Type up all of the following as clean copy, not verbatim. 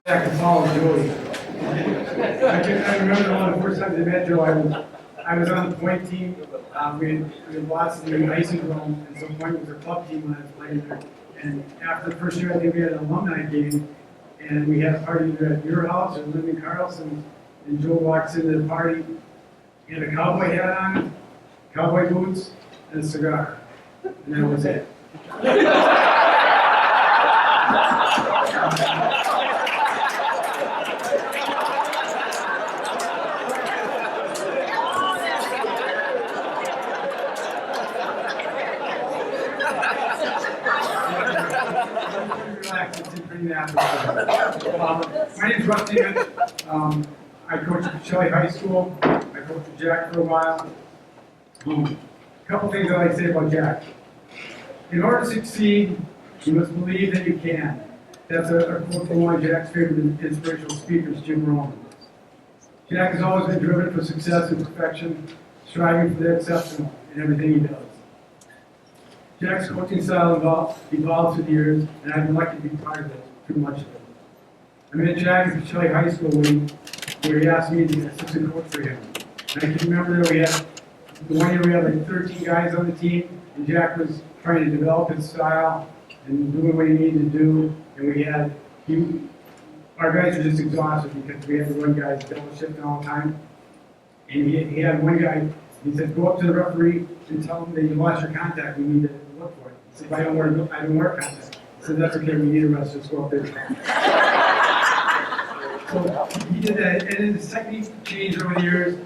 Back to follow Joey. I remember one of the first times I met Joe, I was on the point team. We had lost in the icing room, and so point was a club team when I was playing there. And after the first year, I think we had an alumni game, and we had a party either at your house or Lyndon Carlson's. And Joe walks into the party, he had a cowboy hat on, cowboy boots, and a cigar. And that was it. My name's Rusty. I coached at Shelley High School. I coached with Jack for a while. A couple things I like to say about Jack. In order to succeed, you must believe that you can. That's a quote from one of Jack's favorite inspirational speakers, Jim Rohn. Jack has always been driven for success and perfection, striving for the exceptional in everything he does. Jack's coaching style evolved through the years, and I've been lucky to be part of it, too much of it. I met Jack at Shelley High School where he asked me to be an assistant coach for him. And I can remember that we had, the one year we had like 13 guys on the team, and Jack was trying to develop his style and doing what he needed to do. And we had, our guys were just exhausted because we had to run guys double shifting all the time. And he had one guy, he said, go up to the referee and tell him that you lost your contact, we need to look for it. He said, I don't wear contact. I said, that's okay, we need a rest, just go up there. So he did that, and then his technique changed over the years.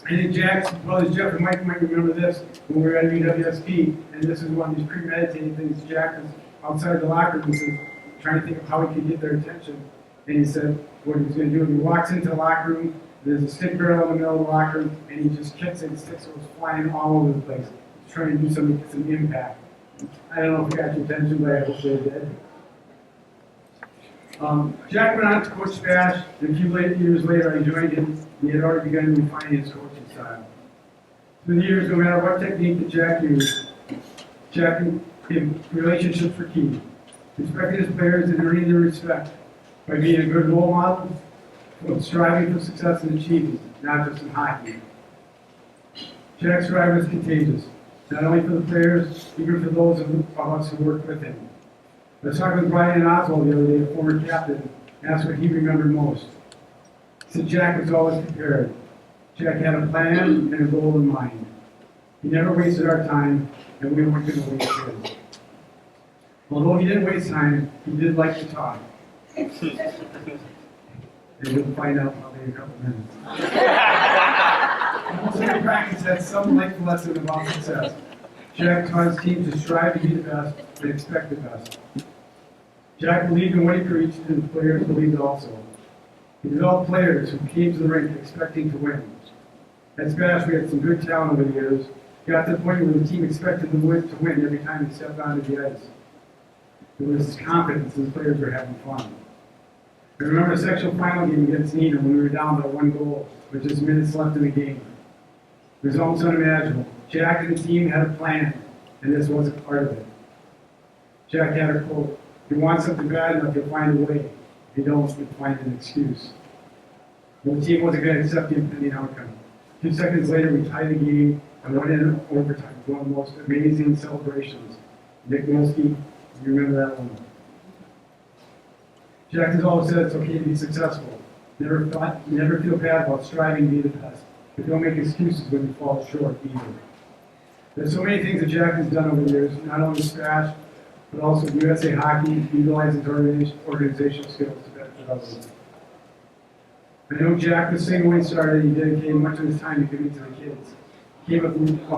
I think Jack's brothers, Jeff and Mike, might remember this when we were at WSP, and this is one of these premeditated things. Jack was outside the locker room, trying to think of how he could get their attention. And he said what he was going to do. He walks into the locker room, there's a stick barrel in the middle of the locker room, and he just kicks it, and sticks goes flying all over the place. He's trying to do something with some impact. I don't know if it got your attention, but I hope it did. Jack went on to coach Spash, and a few years later I joined him. He had already begun to refine his coaching style. Through the years, no matter what technique that Jack used, Jack and relationships were key. Respecting his players and earning their respect by being a good role model, but striving for success and achievement, not just in hockey. Jack's drive was contagious, not only for the players, even for those of us who worked with him. I was talking with Brian Oswald the other day, a former captain, and asked what he remembered most. He said Jack was always prepared. Jack had a plan and a goal in mind. He never wasted our time, and we weren't going to waste his. Although he didn't waste time, he did like to talk. And we'll find out probably in a couple minutes. Almost every practice had some life lesson about success. Jack taught his team to strive to be the best and expect the best. Jack believed in what he preached, and the players believed also. He developed players who came to the rink expecting to win. At Spash, we had some good talent over the years. Got to the point where the team expected to win every time they stepped onto the ice. There was confidence, and the players were having fun. I remember a sectional final game against Neenah when we were down by 1 goal, with just minutes left in the game. It was almost unimaginable. Jack and the team had a plan, and this wasn't part of it. Jack had a quote, if you want something bad enough, you'll find a way. If you don't, you'll find an excuse. Well, the team wasn't going to accept the impending outcome. 2 seconds later, we tied the game and went in overtime. One of the most amazing celebrations. Nick Milski, you remember that one. Jack has always said it's okay to be successful. Never feel bad about striving to be the best. But don't make excuses when you fall short either. There's so many things that Jack has done over the years, not only Spash, but also USA Hockey, utilizing his organizational skills to benefit others. I know Jack was saying when he started, he dedicated much of his time to giving to the kids. He came up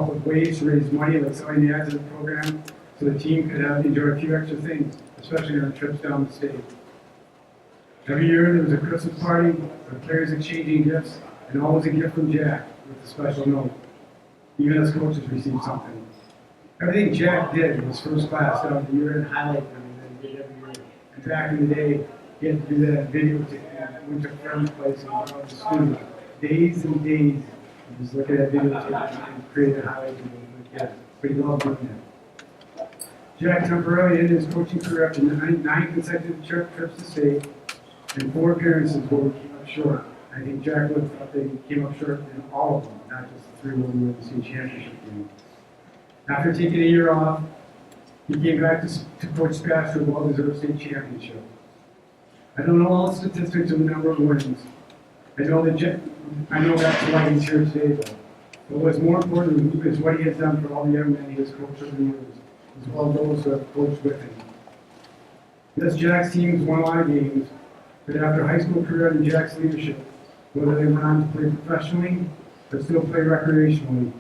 with ways to raise money, like selling the ads of the program, so the team could enjoy a few extra things, especially on trips down the state. Every year there was a Christmas party, with players exchanging gifts, and always a gift from Jack with a special note. Even as coaches received something. Everything Jack did was first class. That was the year-end highlight that he did every year. And back in the day, he had to do that videotape. We went to a friend's place and went out to the studio. Days and days, he just look at that videotape and create a highlight with the kids. But he loved doing that. Jack temporarily ended his coaching career after 9 consecutive trips to state. and 4 appearances where we came up short. I think Jack Wood thought they came up short in all of them, not just the 3 when we were in the state championship game. After taking a year off, he came back to coach Spash for a well-deserved state championship. I don't know all the statistics of the number of wins. I know that's why he's here today, though. But what's more important is what he has done for all the young men he has coached over the years, as well as those who have coached with him. Yes, Jack's teams won a lot of games, but after a high school career under Jack's leadership, whether they went on to play professionally or still play recreationally,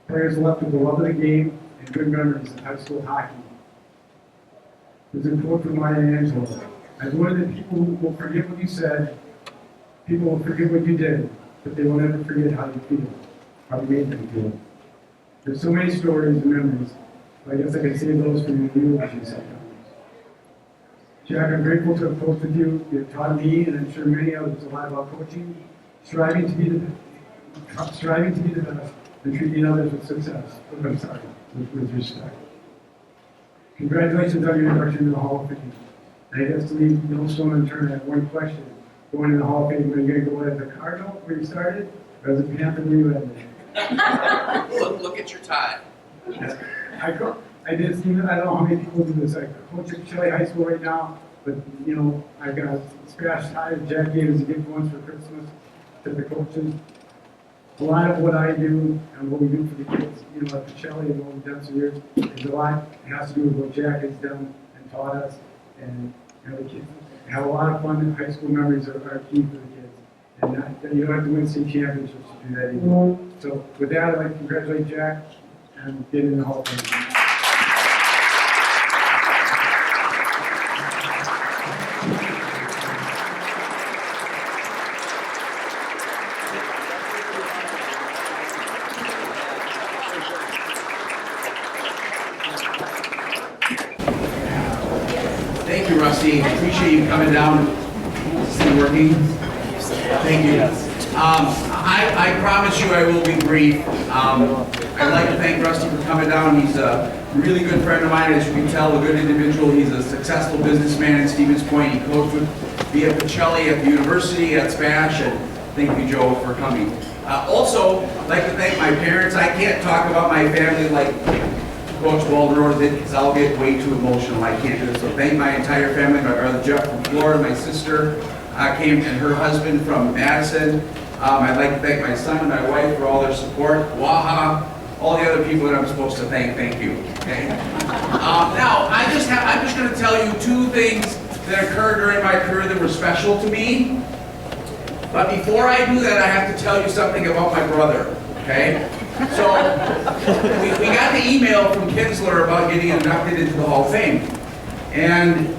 players left with the love of the game and good memories of high school hockey. There's a quote from Maya Angelou. As one of the people who will forget what you said, people will forget what you did, but they will never forget how you feel, how you made them feel. There's so many stories and memories, but I guess I can save those for you as you said. Jack, I'm grateful to have coached with you. You've taught me, and I'm sure many others, a lot about coaching, striving to be the best, and treating others with success. With respect. Congratulations on your induction to the Hall of Fame. I guess to leave no stone unturned, I have one question. Going in the Hall of Fame, are you going to go as a Cardinal where you started, or as a Panther where you ended? Look at your tie. I did see that. I don't know how many people do this. I coach at Shelley High School right now, but you know, I got a Spash tie. Jack gave us a gift once for Christmas to the coaches. A lot of what I do and what we do for the kids, you know, at Shelley and what we've done for years, is a lot. It has to do with what Jack has done and taught us, and you know, the kids have a lot of fun. And high school memories are key for the kids, and you don't have to win state championships to do that either. So with that, I'd like to congratulate Jack and get in the Hall of Fame. Thank you, Rusty. Appreciate you coming down. Is it working? Thank you. I promise you I will be brief. I'd like to thank Rusty for coming down. He's a really good friend of mine, as you can tell, a good individual. He's a successful businessman in Stevens Point. He coached with me at Pacelli, at the university, at Spash, and thank you, Joe, for coming. Also, I'd like to thank my parents. I can't talk about my family like Coach Waldrose did because I'll get way too emotional. I can't do this. So thank my entire family, my brother Jeff from Florida, my sister came, and her husband from Madison. I'd like to thank my son and my wife for all their support. WAHA, all the other people that I'm supposed to thank you. Okay. Now I'm just going to tell you 2 things that occurred during my career that were special to me. But before I do that, I have to tell you something about my brother. Okay. So we got the email from Kinsler about getting inducted into the Hall of Fame, and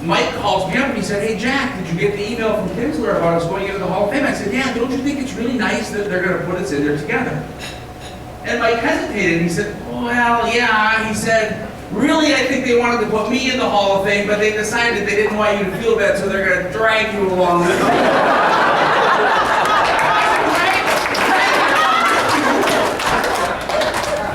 Mike calls me up and he said, "Hey Jack, did you get the email from Kinsler about us going into the Hall of Fame?" I said, "Yeah, don't you think it's really nice that they're going to put us in there together?" And Mike hesitated and he said, "Well, yeah." He said, "Really, I think they wanted to put me in the Hall of Fame, but they decided they didn't want you to feel bad, so they're going to drag you along with them."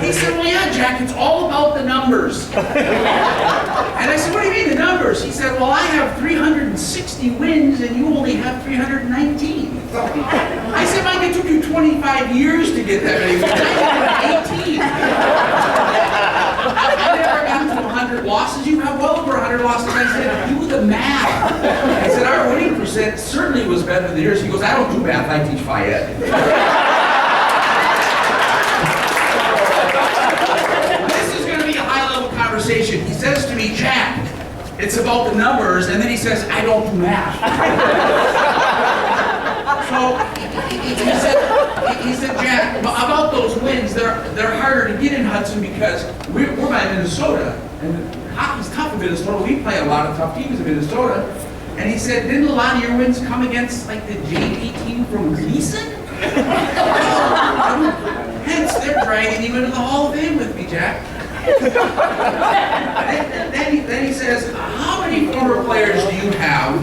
He said, "Well, yeah, Jack, it's all about the numbers." And I said, "What do you mean the numbers?" He said, "Well, I have 360 wins and you only have 319. I said, "Mike, it took you 25 years to get that many wins. I have 18. I've never gotten to 100 losses. You have well over 100 losses." I said, "Do the math." I said, "Our winning percent certainly was better than yours." He goes, "I don't do math, I teach Phi Ed." Conversation. He says to me, "Jack, it's about the numbers," and then he says, "I don't do math." So he said, "Jack, about those wins, they're harder to get in Hudson because we're by Minnesota, and hockey's tough in Minnesota. We play a lot of tough teams in Minnesota." And he said, "Didn't a lot of your wins come against like the JV team from Gleason?" Hence, they're dragging you into the Hall of Fame with me, Jack. Then he says, "How many former players do you have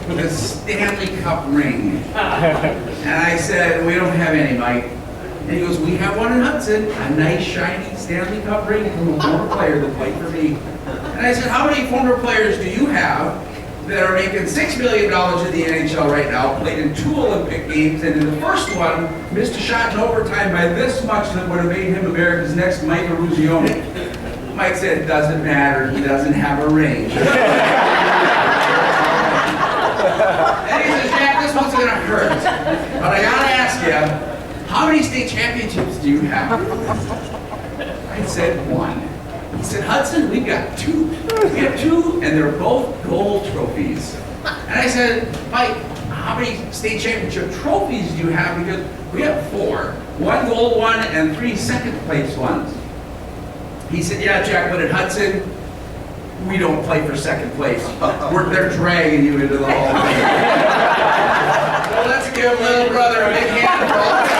with a Stanley Cup ring?" And I said, "We don't have any, Mike." And he goes, "We have one in Hudson, a nice shiny Stanley Cup ring from a former player that played for me." And I said, "How many former players do you have that are making $6 million in the NHL right now, played in 2 Olympic games, and in the first one, missed a shot in overtime by this much that would have made him America's next Mike Eruzione. Mike said, it doesn't matter, he doesn't have a range. And he says, Jack, this one's gonna hurt, but I gotta ask you, how many state championships do you have? I said 1. He said, Hudson, we've got 2. We have 2, and they're both gold trophies. And I said, Mike, how many state championship trophies do you have? Because we have 4. 1 gold one and 3 second place ones. He said, yeah, Jack, but at Hudson, we don't play for second place. They're dragging you into the hall. So let's give little brother a big hand for all that.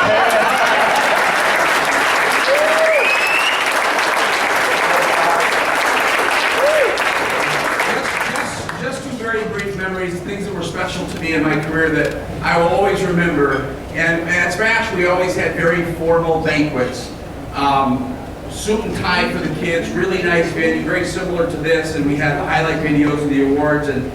Just 2 very brief memories, things that were special to me in my career that I will always remember. And at Smash, we always had very formal banquets. Suit and tie for the kids, really nice venue, very similar to this, and we had the highlight videos of the awards. And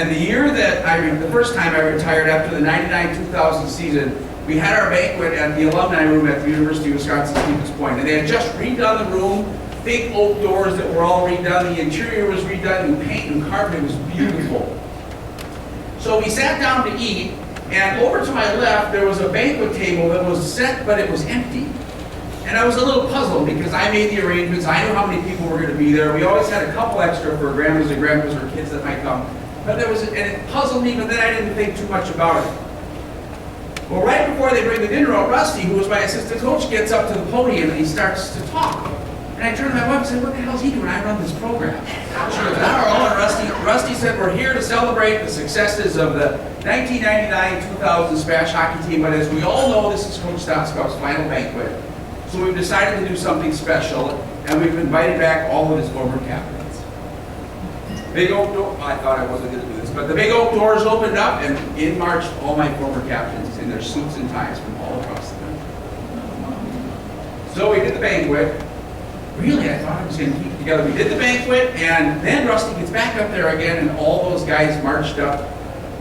the year that the first time I retired after the 99-2000 season, we had our banquet at the alumni room at the University of Wisconsin-Stevens Point, and they had just redone the room, big oak doors that were all redone, the interior was redone, new paint and carpet, it was beautiful. So we sat down to eat, and over to my left there was a banquet table that was set, but it was empty. And I was a little puzzled because I made the arrangements, I knew how many people were going to be there. We always had a couple extra for grandmas and grandpas or kids that might come. But and it puzzled me, but then I didn't think too much about it. Well, right before they bring the dinner out, Rusty, who was my assistant coach, gets up to the podium and he starts to talk. And I turned to my wife and said, what the hell's he doing? I run this program. She goes, Rusty said, we're here to celebrate the successes of the 1999-2000 Smash hockey team, but as we all know, this is Coach Stoskopf's final banquet. So we've decided to do something special, and we've invited back all of his former captains. Big oak door, I thought I wasn't going to do this, but the big oak doors opened up, and in marched all my former captains in their suits and ties from all across the country. So we did the banquet. Really, I thought I was going to keep it together. We did the banquet, and then Rusty gets back up there again, and all those guys marched up,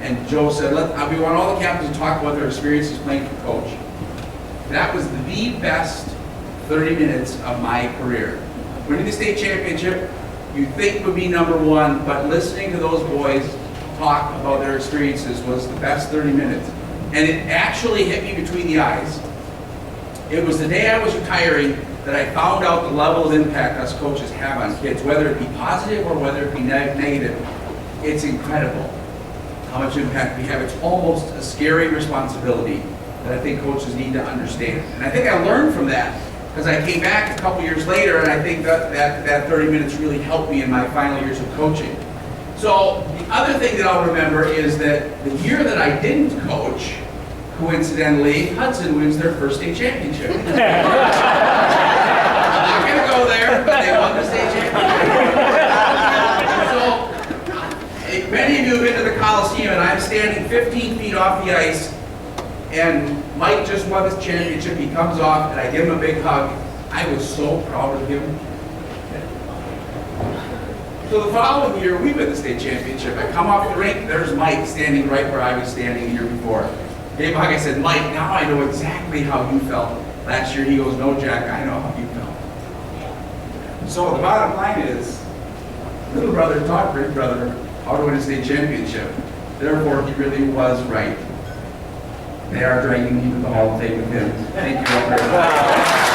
and Joe said, we want all the captains to talk about their experiences playing for Coach. That was the best 30 minutes of my career. Winning the state championship, you'd think would be #1, but listening to those boys talk about their experiences was the best 30 minutes. And it actually hit me between the eyes. It was the day I was retiring that I found out the level of impact us coaches have on kids, whether it be positive or whether it be negative. It's incredible how much impact we have. It's almost a scary responsibility that I think coaches need to understand. And I think I learned from that because I came back a couple years later, and I think that 30 minutes really helped me in my final years of coaching. So the other thing that I'll remember is that the year that I didn't coach, coincidentally, Hudson wins their first state championship. I'm not going to go there, but they won the state championship. So many of you have been to the Coliseum, and I'm standing 15 feet off the ice, and Mike just won his championship. He comes off, and I give him a big hug. I was so proud of him. So the following year, we win the state championship. I come off the rink, there's Mike standing right where I was standing the year before. Gave him a hug, I said, Mike, now I know exactly how you felt last year. He goes, no, Jack, I know how you felt. So the bottom line is, little brother taught big brother how to win a state championship. Therefore, he really was right. They are dragging me to the Hall of Fame with him. Thank you all very much.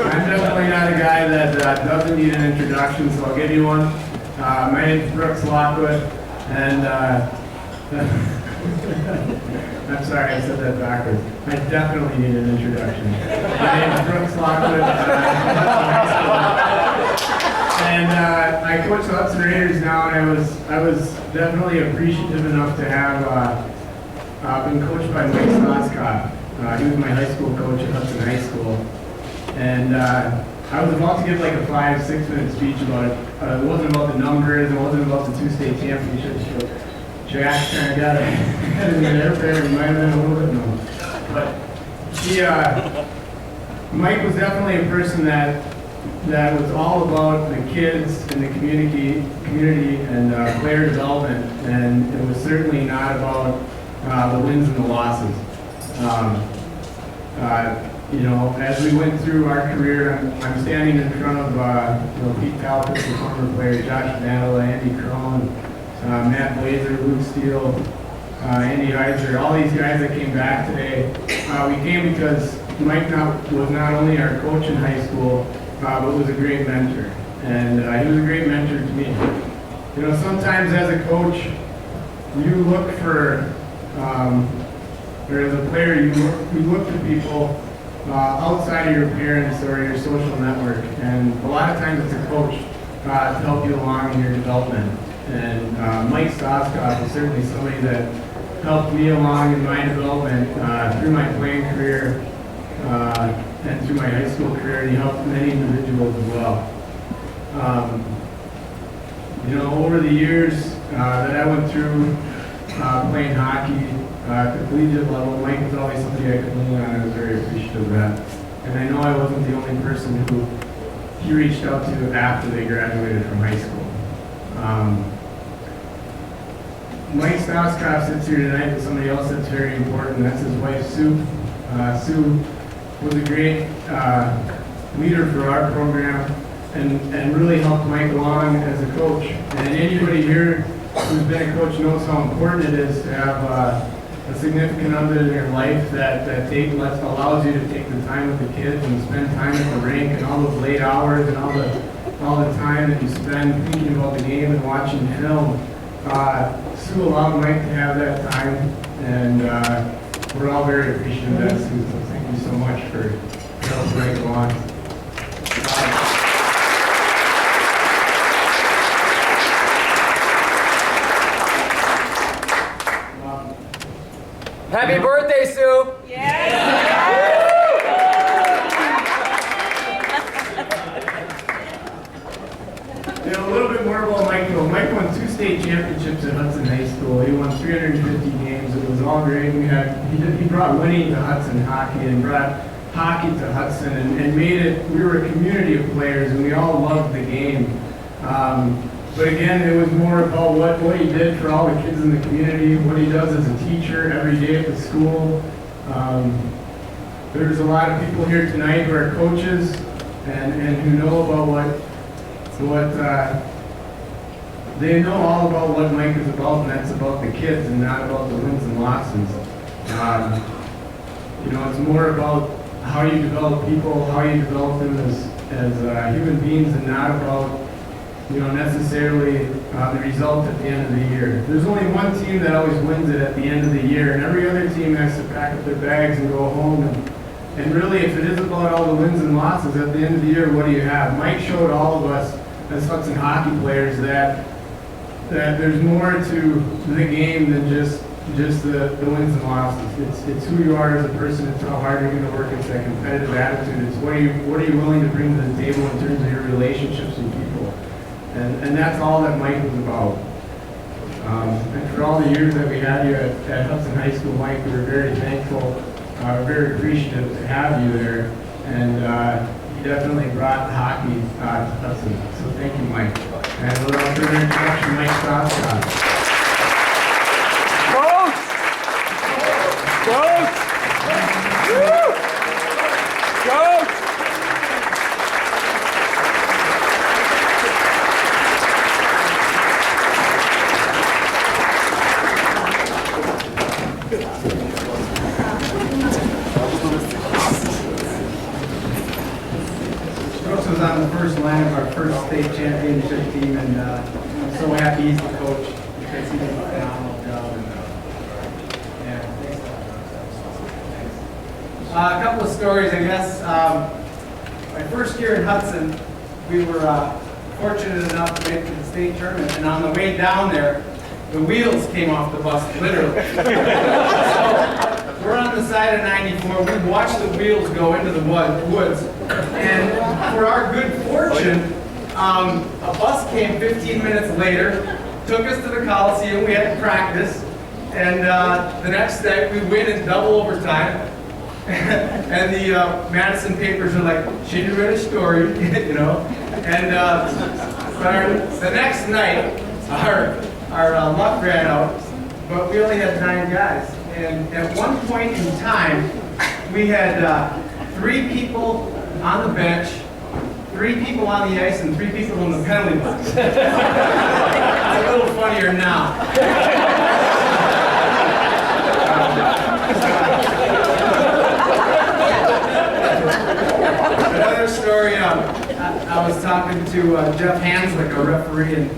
I'm definitely not a guy that doesn't need an introduction, so I'll give you one. My name is Brooks Lockwood, and I'm sorry, I said that backwards. I definitely need an introduction. My name is Brooks Lockwood, and I coach the Hudson Raiders now, and I was definitely appreciative enough to have been coached by Mike Stoskopf. He was my high school coach at Hudson High School. And I was about to give like a 5-6 minute speech about it. It wasn't about the numbers, it wasn't about the 2 state championships. So Jack kind of got ahead of me there, it might have been a little bit more. But Mike was definitely a person that was all about the kids and the community and player development, and it was certainly not about the wins and the losses. You know, as we went through our career, I'm standing in front of Pete Talcott, the former player, Josh Vanilla, Andy Crone, Matt Blazer, Luke Steele, Andy Heiser, all these guys that came back today. We came because Mike was not only our coach in high school, but was a great mentor. And he was a great mentor to me. You know, sometimes as a coach, you look for, or as a player, you look to people outside of your parents or your social network. And a lot of times it's a coach to help you along in your development. And Mike Stoskopf is certainly somebody that helped me along in my development through my playing career and through my high school career, and he helped many individuals as well. You know, over the years that I went through playing hockey at the collegiate level, Mike was always somebody I could lean on. I was very appreciative of that. And I know I wasn't the only person who he reached out to after they graduated from high school. Mike Stoskopf sits here tonight with somebody else that's very important. That's his wife, Sue. Sue was a great leader for our program and really helped Mike along as a coach. And anybody here who's been a coach knows how important it is to have a significant other in your life that allows you to take the time with the kids and spend time at the rink and all those late hours and all the time that you spend thinking about the game and watching film. Sue allowed Mike to have that time, and we're all very appreciative of that, Sue. So thank you so much for helping Mike along. Happy birthday, Sue! You know, a little bit more about Mike. Mike won 2 state championships at Hudson High School. He won 350 games. It was all great. He brought winning to Hudson hockey and brought hockey to Hudson and made it. We were a community of players and we all loved the game. But again, it was more about what he did for all the kids in the community, what he does as a teacher every day at the school. There's a lot of people here tonight who are coaches and who know about what they know all about what Mike is about, and that's about the kids and not about the wins and losses. You know, it's more about how you develop people, how you develop them as human beings, and not about, you know, necessarily the result at the end of the year. There's only one team that always wins it at the end of the year, and every other team has to pack up their bags and go home. And really, if it is about all the wins and losses at the end of the year, what do you have? Mike showed all of us as Hudson hockey players that there's more to the game than just the wins and losses. It's who you are as a person. It's how hard you're going to work. It's that competitive attitude. It's what are you willing to bring to the table in terms of your relationships with people. And that's all that Mike was about. And for all the years that we had you at Hudson High School, Mike, we were very thankful, very appreciative to have you there. And you definitely brought hockey to Hudson. So thank you, Mike. And without further introduction, Mike Stoskopf. Coach! Coach! Brooks was on the first line of our first state championship team, and I'm so happy he's the coach because he did a phenomenal job. And thanks a lot. A couple of stories, I guess. My first year in Hudson, we were fortunate enough to make it to the state tournament, and on the way down there, the wheels came off the bus, literally. So we're on the side side of 94. We watched the wheels go into the woods. And for our good fortune, a bus came 15 minutes later, took us to the Coliseum. We had to practice. And the next day, we win in double overtime. And the Madison papers are like, she read a story, you know. And but the next night, our luck ran out, but we only had 9 guys. And at one point in time, we had 3 people on the bench, 3 people on the ice, and 3 people in the penalty box. It's a little funnier now. Another story, I was talking to Jeff Hanslick, a referee,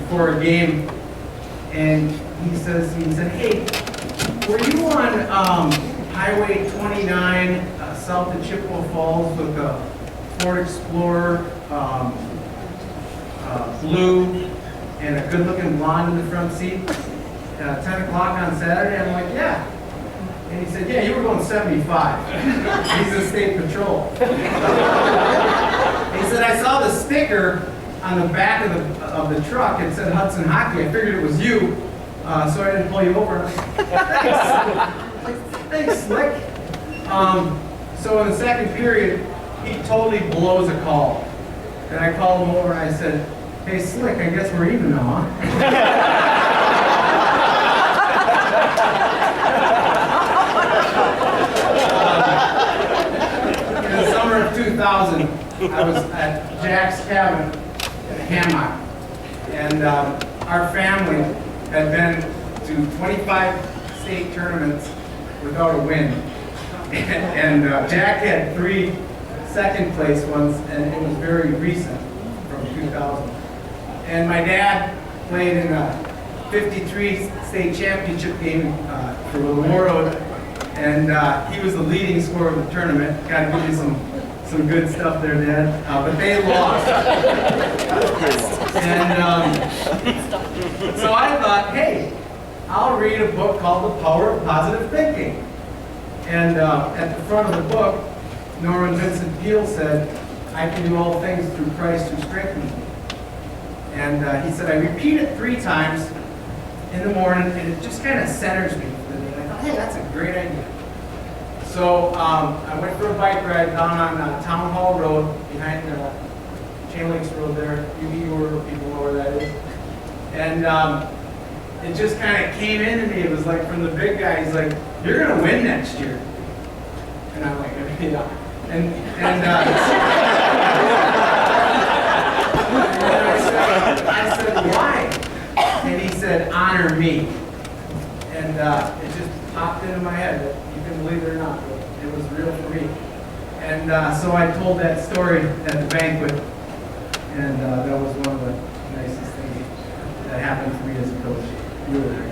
before a game, and he said, hey, were you on Highway 29 south of Chippewa Falls with a Ford Explorer, blue, and a good-looking blonde in the front seat, 10 o'clock on Saturday? I'm like, yeah. And he said, yeah, you were going 75. He's in state patrol. He said, I saw the sticker on the back of the truck. It said Hudson Hockey. I figured it was you, so I didn't pull you over. Thanks, Slick. So in the second period, he totally blows a call. And I called him over and I said, hey, Slick, I guess we're even now, huh? In the summer of 2000, I was at Jack's cabin in a hammock, and our family had been to 25 state tournaments without a win. And Jack had 3 second place ones, and it was very recent, from 2000. And my dad played in a 53 state championship game for Warroad, and he was the leading scorer of the tournament. Got to give you some good stuff there, Dad. But they lost. And so I thought, hey, I'll read a book called The Power of Positive Thinking. And at the front of the book, Norman Vincent Peale said, I can do all things through Christ who strengthens me. And he said, I repeat it 3 times in the morning, and it just kind of centers me for the day. And I thought, hey, that's a great idea. So I went for a bike ride down on Town Hall Road, behind Chain Lakes Road there. People know where that is. And it just kind of came into me. It was like from the big guy, he's like, you're going to win next year. And I'm like, yeah. And I said, why? And he said, honor me. And it just popped into my head. You can believe it or not, but it was real for me. And so I told that story at the banquet, and that was one of the nicest things that happened to me as a coach. You were there.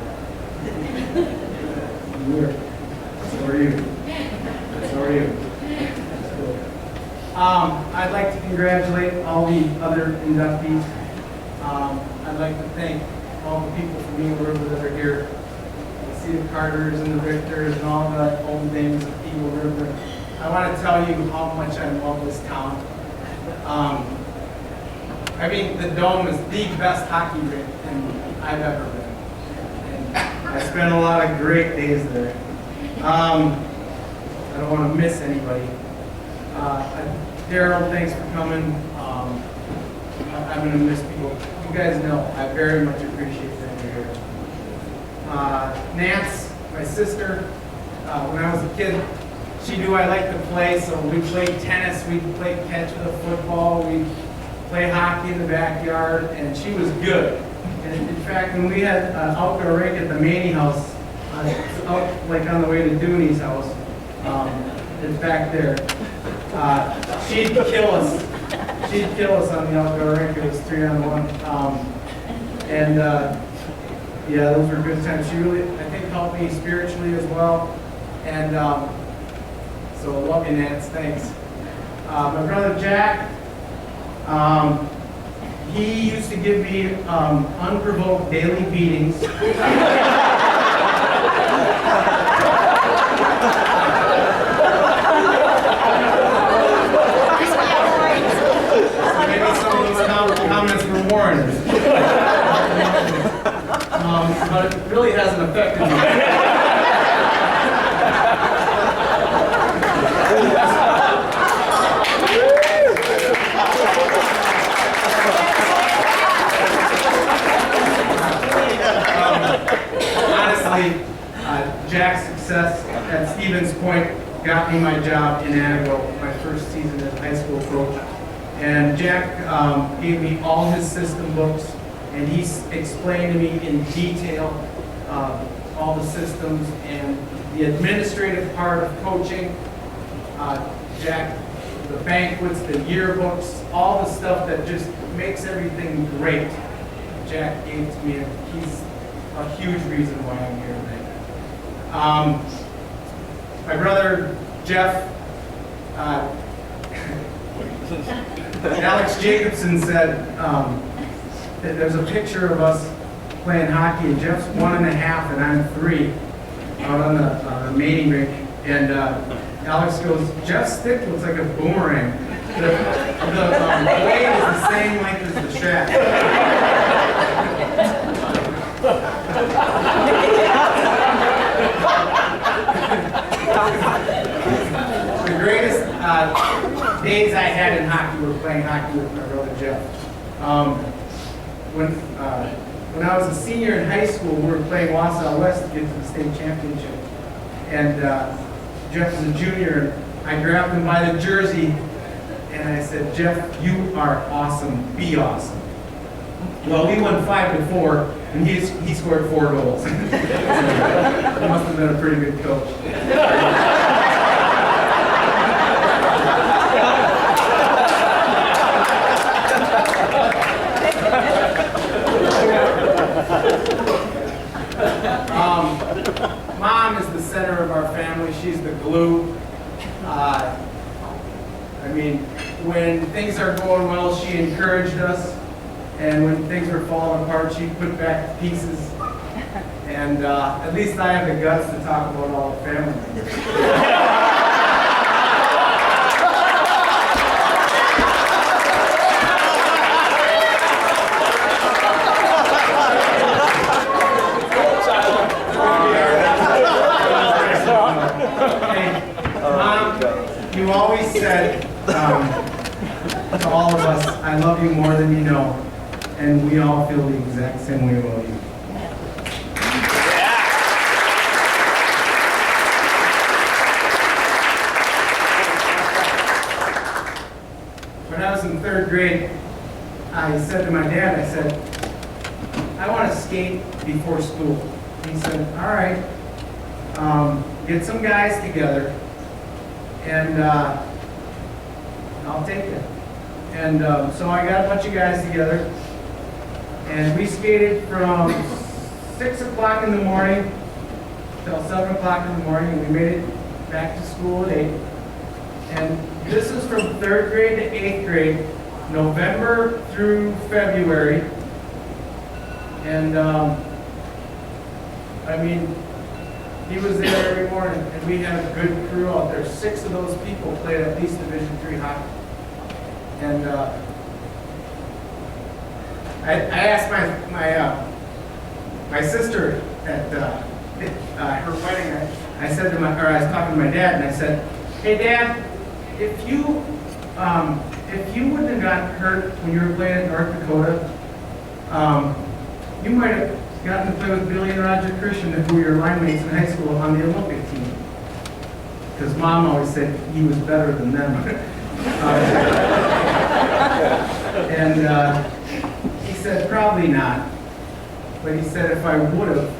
You were. So are you. So are you. That's cool. I'd like to congratulate all the other inductees. I'd like to thank all the people from Eagle River that are here. I see the Carters and the Richters and all the old names of Eagle River. I want to tell you how much I love this town. I mean, the Dome is the best hockey rink I've ever been. And I spent a lot of great days there. I don't want to miss anybody. Daryl, thanks for coming. I'm going to miss people. You guys know I very much appreciate that you're here. Nance, my sister, when I was a kid, she knew I liked to play, so we played tennis, we played catch with a football, we played hockey in the backyard, and she was good. And in fact, when we had an outdoor rink at the Maney house, out like on the way to Dooney's house, it's back there, she'd kill us. She'd kill us on the outdoor rink. It was 3-on-1. Yeah, those were good times. She really, I think, helped me spiritually as well. And so I love you, Nance. Thanks. My brother Jack, he used to give me unprovoked daily beatings. Stevens Point got me my job in Annabelle, my first season as a high school coach. And Jack gave me all his system books, and he explained to me in detail all the systems and the administrative part of coaching. Jack, the banquets, the yearbooks, all the stuff that just makes everything great. Jack gave to me, and he's a huge reason why I'm here today. My brother Jeff, Alex Jacobson said that there's a picture of us playing hockey, and Jeff's 1.5 and I'm 3 out on the mating rink. And Alex goes, Jeff's stick looks like a boomerang. The blade is the same length as the shaft. The greatest days I had in hockey were playing hockey with my brother Jeff. When I was a senior in high school, we were playing WAHA West to get to the state championship. And Jeff was a junior, and I grabbed him by the jersey, and I said, Jeff, you are awesome. Be awesome. Well, we won 5-4, and he scored 4 goals. He must have been a pretty good coach. Mom is the center of our family. She's the glue. I mean, when things are going well, she encouraged us. And when things were falling apart, she put back the pieces. And at least I have the guts to talk about all the family members. You always said to all of us, I love you more than you know, and we all feel the exact same way about you. When I was in 3rd grade, I said to my dad, I said, I want to skate before school. He said, all right, get some guys together, and I'll take it. And so I got a bunch of guys together, and we skated from 6 o'clock in the morning till 7 o'clock in the morning, and we made it back to school at 8. And this is from 3rd grade to 8th grade, November through February. And I mean, he was there every morning, and we had a good crew out there. 6 of those people played at least Division III hockey. And I asked my sister at her wedding. I said to I was talking to my dad, and I said, "Hey, Dad, if you wouldn't have gotten hurt when you were playing at North Dakota, you might have gotten to play with Billy and Roger Christian, who were your line mates in high school, on the Olympic team." Because Mom always said he was better than them. And he said, probably not. But he said, if I would have,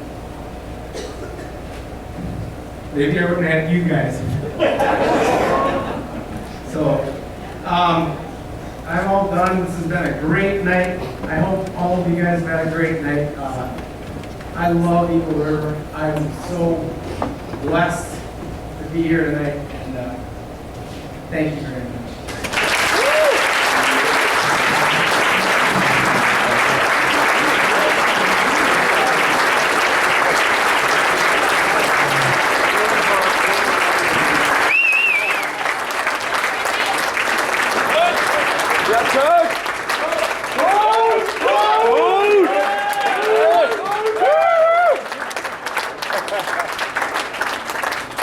maybe I wouldn't have had you guys. So, I'm all done. This has been a great night. I hope all of you guys have had a great night. I love Eagle River. I'm so blessed to be here tonight. And thank you very much.